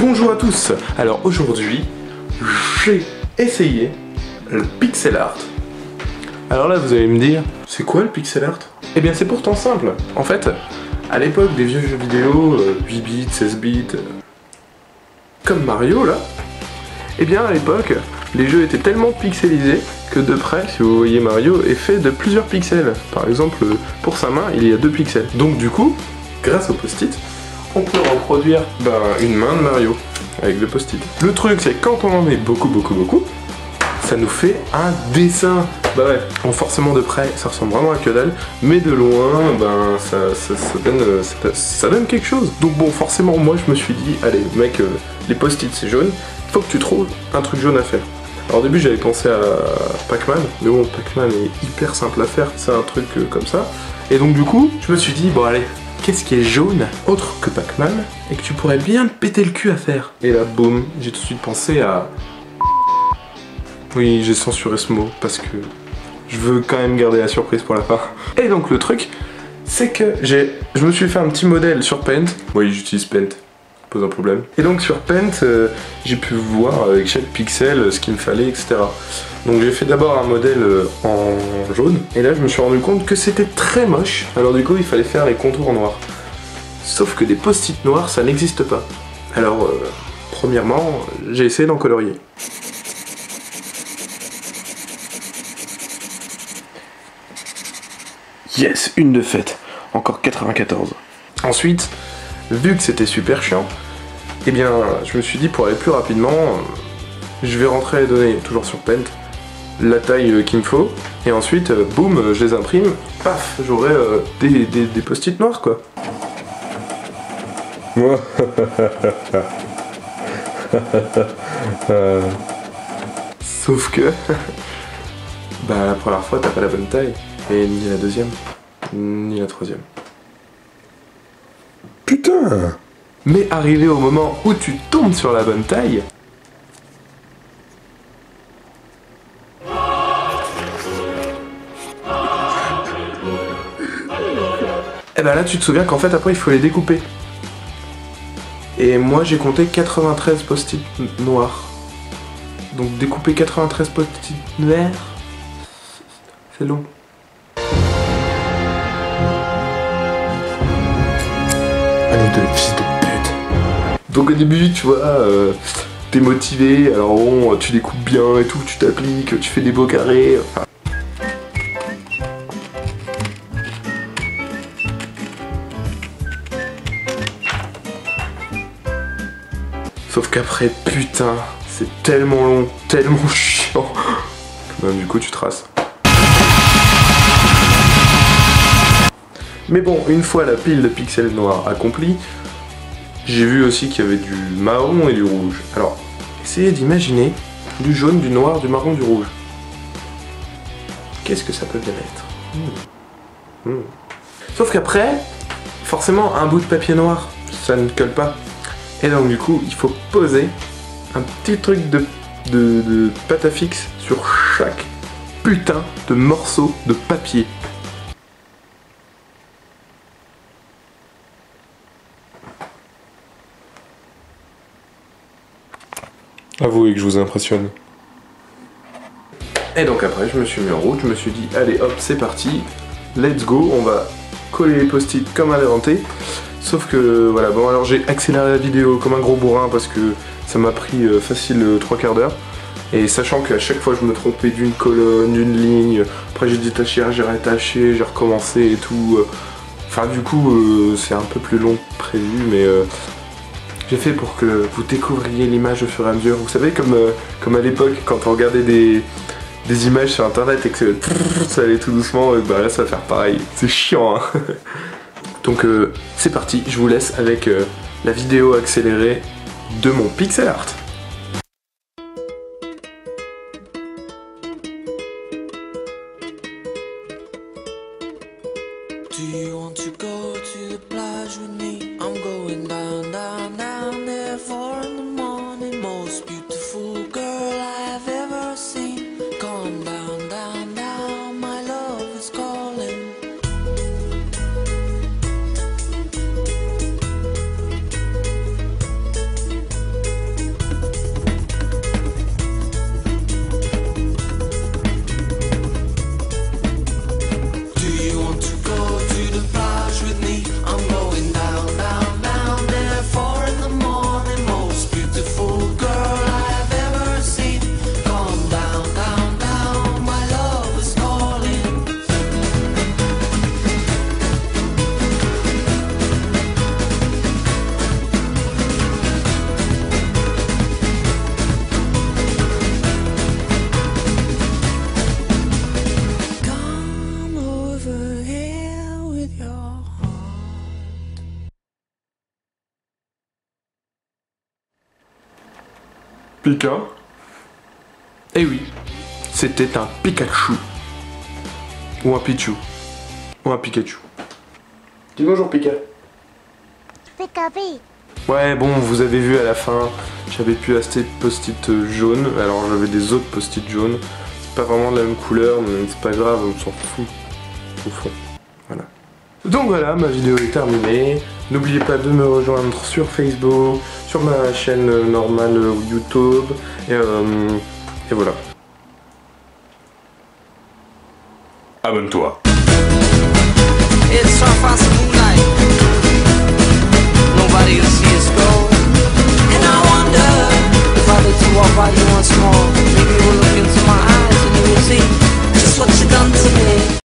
Bonjour à tous. Alors aujourd'hui, j'ai essayé le pixel art. Alors là, vous allez me dire, c'est quoi le pixel art? Eh bien, c'est pourtant simple. En fait, à l'époque des vieux jeux vidéo, 8 bits, 16 bits, comme Mario là, eh bien à l'époque, les jeux étaient tellement pixelisés que de près, si vous voyez Mario, est fait de plusieurs pixels. Par exemple, pour sa main, il y a 2 pixels. Donc du coup, grâce au post-it, on peut reproduire une main de Mario avec le post-it. Le truc, c'est que quand on en met beaucoup, ça nous fait un dessin. Bah ouais, bon, forcément de près, ça ressemble vraiment à que dalle, mais de loin, ça donne quelque chose. Donc bon, forcément, moi je me suis dit, allez, mec, les post-it c'est jaune, faut que tu trouves un truc jaune à faire. Alors au début j'avais pensé à Pac-Man, mais bon, Pac-Man est hyper simple à faire, c'est un truc comme ça. Et donc du coup, je me suis dit, bon allez, qu'est-ce qui est jaune, autre que Pac-Man, et que tu pourrais bien te péter le cul à faire? Et là, boum, j'ai tout de suite pensé à... Oui, j'ai censuré ce mot, parce que je veux quand même garder la surprise pour la fin. Et donc le truc, c'est que je me suis fait un petit modèle sur Paint. Oui, j'utilise Paint, pose un problème. Et donc sur Paint, j'ai pu voir avec chaque pixel ce qu'il me fallait, etc. Donc j'ai fait d'abord un modèle en jaune, et là je me suis rendu compte que c'était très moche. Alors du coup, il fallait faire les contours noirs. Sauf que des post-it noirs, ça n'existe pas. Alors, premièrement, j'ai essayé d'en colorier. Yes, une de faite, encore 94. Ensuite, vu que c'était super chiant, eh bien, je me suis dit pour aller plus rapidement, je vais rentrer les données, toujours sur Paint, la taille qu'il me faut, et ensuite, boum, je les imprime, paf, j'aurai des post-it noirs, quoi. Sauf que, la première fois, t'as pas la bonne taille. Et ni la deuxième, ni la troisième. Putain! Mais arrivé au moment où tu tombes sur la bonne taille... Et ben là tu te souviens qu'en fait après il faut les découper. Et moi j'ai compté 93 post-it noirs. Donc découper 93 post-it noirs, c'est long. De fils de pute. Donc au début, tu vois, t'es motivé, alors bon, tu découpes bien et tout, tu t'appliques, tu fais des beaux carrés, enfin... Sauf qu'après, putain, c'est tellement long, tellement chiant, que du coup tu traces. Mais bon, une fois la pile de pixels noirs accomplie, j'ai vu aussi qu'il y avait du marron et du rouge. Alors, essayez d'imaginer du jaune, du noir, du marron, du rouge. Qu'est-ce que ça peut bien être? Sauf qu'après, forcément, un bout de papier noir, ça ne colle pas. Et donc du coup, il faut poser un petit truc de pâte à fixe sur chaque putain de morceau de papier. Avouez que je vous impressionne. Et donc après, je me suis mis en route, je me suis dit, allez hop, c'est parti, let's go, on va coller les post-it comme à l'inventé. Sauf que, voilà, bon alors j'ai accéléré la vidéo comme un gros bourrin parce que ça m'a pris facile 3/4 d'heure. Et sachant qu'à chaque fois je me trompais d'une colonne, d'une ligne, après j'ai détaché, j'ai réattaché, j'ai recommencé et tout. Enfin du coup, c'est un peu plus long que prévu, mais... j'ai fait pour que vous découvriez l'image au fur et à mesure. Vous savez, comme à l'époque, quand on regardait des images sur internet et que ça allait tout doucement, bah là ça va faire pareil. C'est chiant, hein. Donc c'est parti, je vous laisse avec la vidéo accélérée de mon pixel art. Do you want to go to the plage with me? I'm going down, down, down there 4 in the morning. Most beautiful girl I've ever seen. Come down, down, down, my love is calling. Pika. Eh oui, c'était un Pikachu. Ou un Pichu. Ou un Pikachu. Dis bonjour Pika. Pika-pi. Ouais, bon, vous avez vu à la fin, j'avais plus assez de post-it jaunes, alors j'avais des autres post-it jaunes. C'est pas vraiment de la même couleur, mais c'est pas grave, on s'en fout. Au fond. Voilà. Donc voilà, ma vidéo est terminée. N'oubliez pas de me rejoindre sur Facebook, sur ma chaîne normale YouTube, et voilà. Abonne-toi. It's surface moonlight.